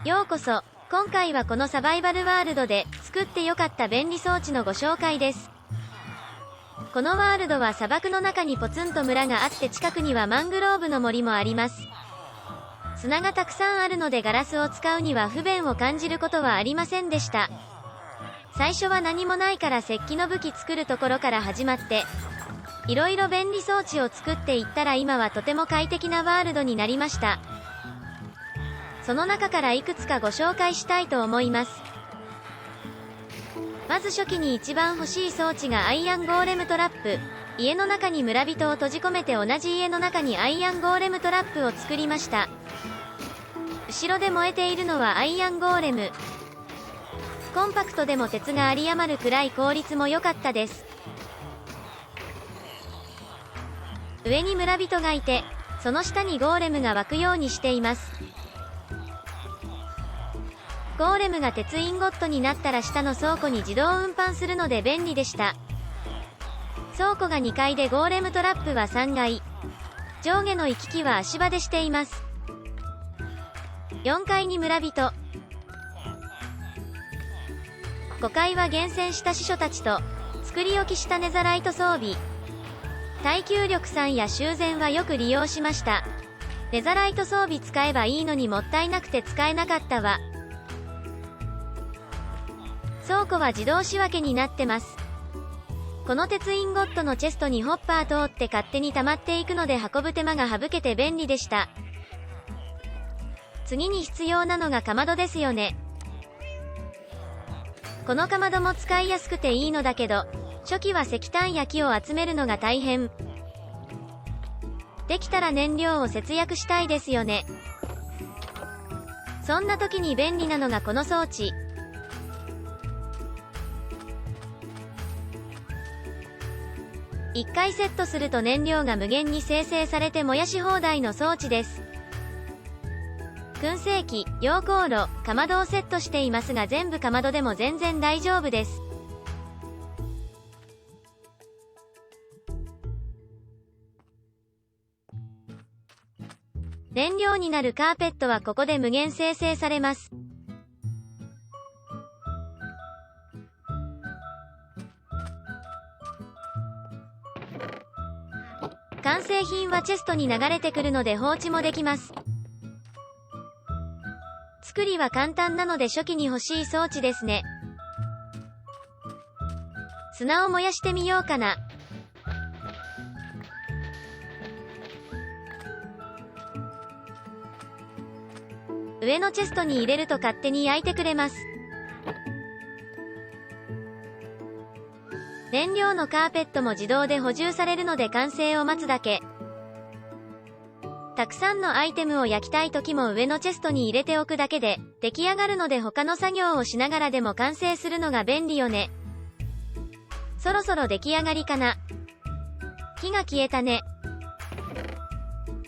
ようこそ。今回はこのサバイバルワールドで作ってよかった便利装置のご紹介です。このワールドは砂漠の中にポツンと村があって近くにはマングローブの森もあります。砂がたくさんあるのでガラスを使うには不便を感じることはありませんでした。最初は何もないから石器の武器作るところから始まって、いろいろ便利装置を作っていったら今はとても快適なワールドになりました。その中からいくつかご紹介したいと思います。まず初期に一番欲しい装置がアイアンゴーレムトラップ。家の中に村人を閉じ込めて同じ家の中にアイアンゴーレムトラップを作りました。後ろで燃えているのはアイアンゴーレム。コンパクトでも鉄が有り余るくらい効率も良かったです。上に村人がいて、その下にゴーレムが湧くようにしています。ゴーレムが鉄インゴットになったら下の倉庫に自動運搬するので便利でした。倉庫が2階でゴーレムトラップは3階。上下の行き来は足場でしています。4階に村人。5階は厳選した司書たちと、作り置きしたネザライト装備。耐久力3や修繕はよく利用しました。ネザライト装備使えばいいのにもったいなくて使えなかったわ。倉庫は自動仕分けになってます。この鉄インゴットのチェストにホッパー通って勝手に溜まっていくので運ぶ手間が省けて便利でした。次に必要なのがかまどですよね。このかまども使いやすくていいのだけど、初期は石炭や木を集めるのが大変。できたら燃料を節約したいですよね。そんな時に便利なのがこの装置。1回セットすると燃料が無限に生成されて燃やし放題の装置です。燻製機、溶鉱炉、かまどをセットしていますが全部かまどでも全然大丈夫です。燃料になるカーペットはここで無限生成されます。完成品はチェストに流れてくるので放置もできます。作りは簡単なので初期に欲しい装置ですね。砂を燃やしてみようかな。上のチェストに入れると勝手に焼いてくれます。燃料のカーペットも自動で補充されるので完成を待つだけ。たくさんのアイテムを焼きたい時も上のチェストに入れておくだけで出来上がるので他の作業をしながらでも完成するのが便利よね。そろそろ出来上がりかな。火が消えたね。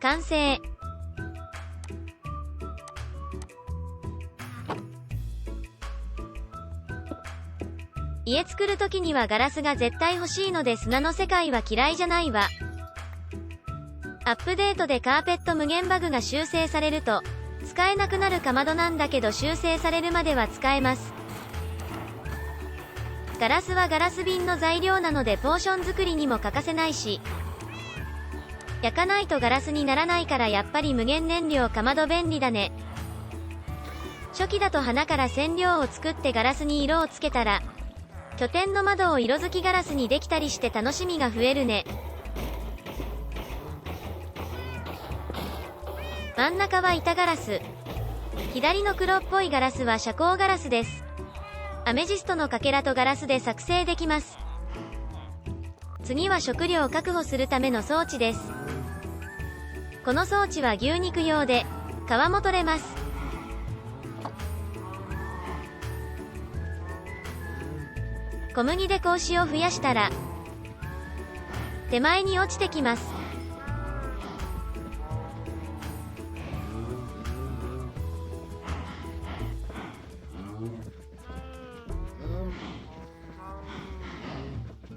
完成。家作るときにはガラスが絶対欲しいので砂の世界は嫌いじゃないわ。アップデートでカーペット無限バグが修正されると、使えなくなるかまどなんだけど修正されるまでは使えます。ガラスはガラス瓶の材料なのでポーション作りにも欠かせないし、焼かないとガラスにならないからやっぱり無限燃料かまど便利だね。初期だと花から染料を作ってガラスに色をつけたら、拠点の窓を色づきガラスにできたりして楽しみが増えるね。真ん中は板ガラス。左の黒っぽいガラスは遮光ガラスです。アメジストのかけらとガラスで作成できます。次は食料を確保するための装置です。この装置は牛肉用で、皮も取れます。小麦で格子を増やしたら、手前に落ちてきます。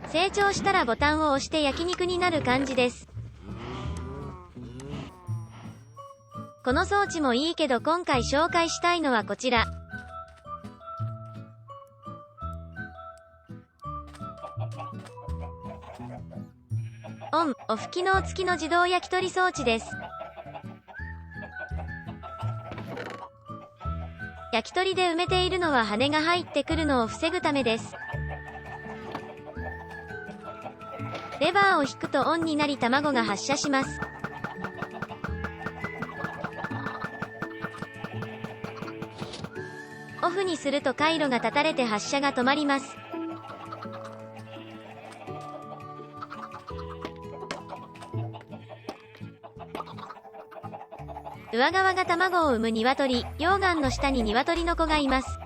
成長したらボタンを押して焼肉になる感じです。この装置もいいけど今回紹介したいのはこちら。オン・オフ機能付きの自動焼き鳥装置です。焼き鳥で埋めているのは羽が入ってくるのを防ぐためです。レバーを引くとオンになり卵が発射します。オフにすると回路が断たれて発射が止まります。上側が卵を産む鶏、溶岩の下に鶏の子がいます。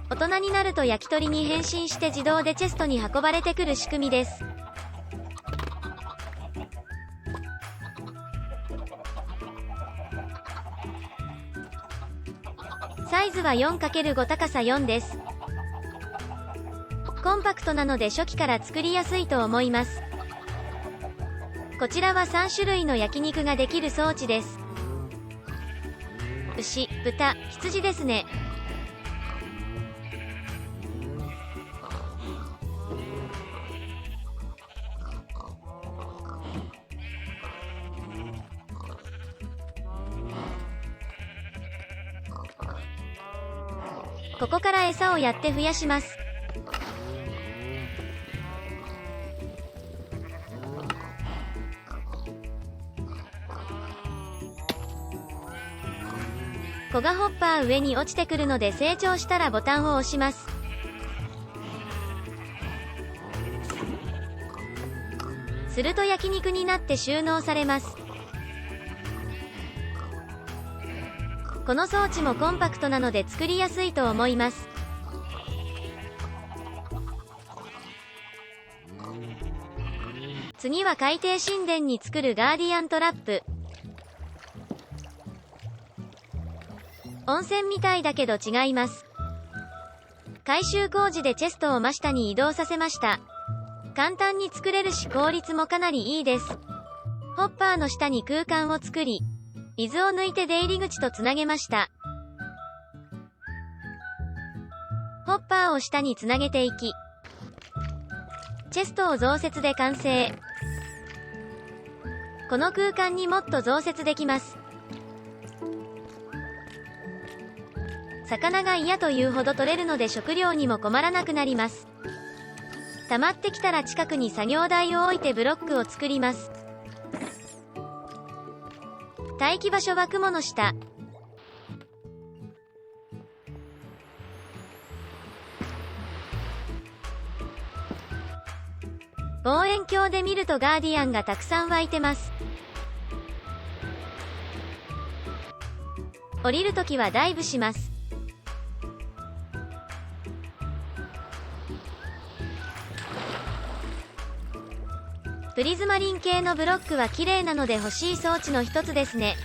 大人になると焼き鳥に変身して自動でチェストに運ばれてくる仕組みです。サイズは 4×5 高さ4です。コンパクトなので初期から作りやすいと思います。こちらは3種類の焼肉ができる装置です。牛、豚、羊ですね。ここから餌をやって増やします。子がホッパー上に落ちてくるので成長したらボタンを押します。すると焼肉になって収納されます。この装置もコンパクトなので作りやすいと思います。次は海底神殿に作るガーディアントラップ。温泉みたいだけど違います。改修工事でチェストを真下に移動させました。簡単に作れるし効率もかなりいいです。ホッパーの下に空間を作り、水を抜いて出入り口とつなげました。ホッパーを下につなげていき、チェストを増設で完成。この空間にもっと増設できます。魚が嫌というほど取れるので食料にも困らなくなります。溜まってきたら近くに作業台を置いてブロックを作ります。待機場所は雲の下。望遠鏡で見るとガーディアンがたくさん湧いてます。降りるときはダイブします。プリズマリン系のブロックは綺麗なので欲しい装置の一つですね。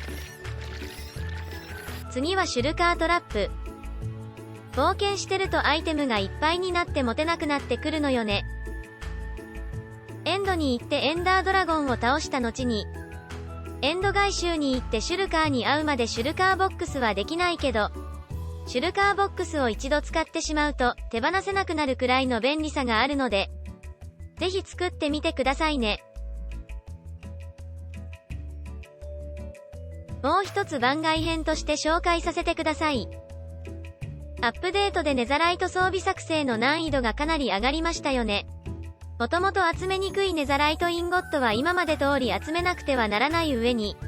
次はシュルカートラップ。冒険してるとアイテムがいっぱいになって持てなくなってくるのよね。エンドに行ってエンダードラゴンを倒した後に、エンド外周に行ってシュルカーに会うまでシュルカーボックスはできないけど、シュルカーボックスを一度使ってしまうと手放せなくなるくらいの便利さがあるので、ぜひ作ってみてくださいね。もう一つ番外編として紹介させてください。アップデートでネザライト装備作成の難易度がかなり上がりましたよね。もともと集めにくいネザライトインゴットは今まで通り集めなくてはならない上に、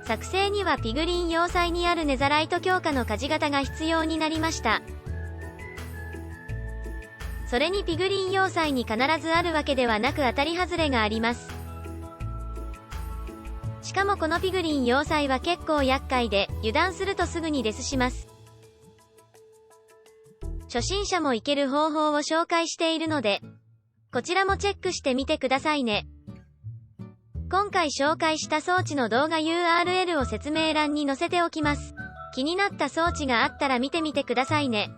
作成にはピグリン要塞にあるネザライト強化の鍛冶型が必要になりました。それにピグリン要塞に必ずあるわけではなく当たり外れがあります。しかもこのピグリン要塞は結構厄介で、油断するとすぐにデスします。初心者も行ける方法を紹介しているので、こちらもチェックしてみてくださいね。今回紹介した装置の動画 URL を説明欄に載せておきます。気になった装置があったら見てみてくださいね。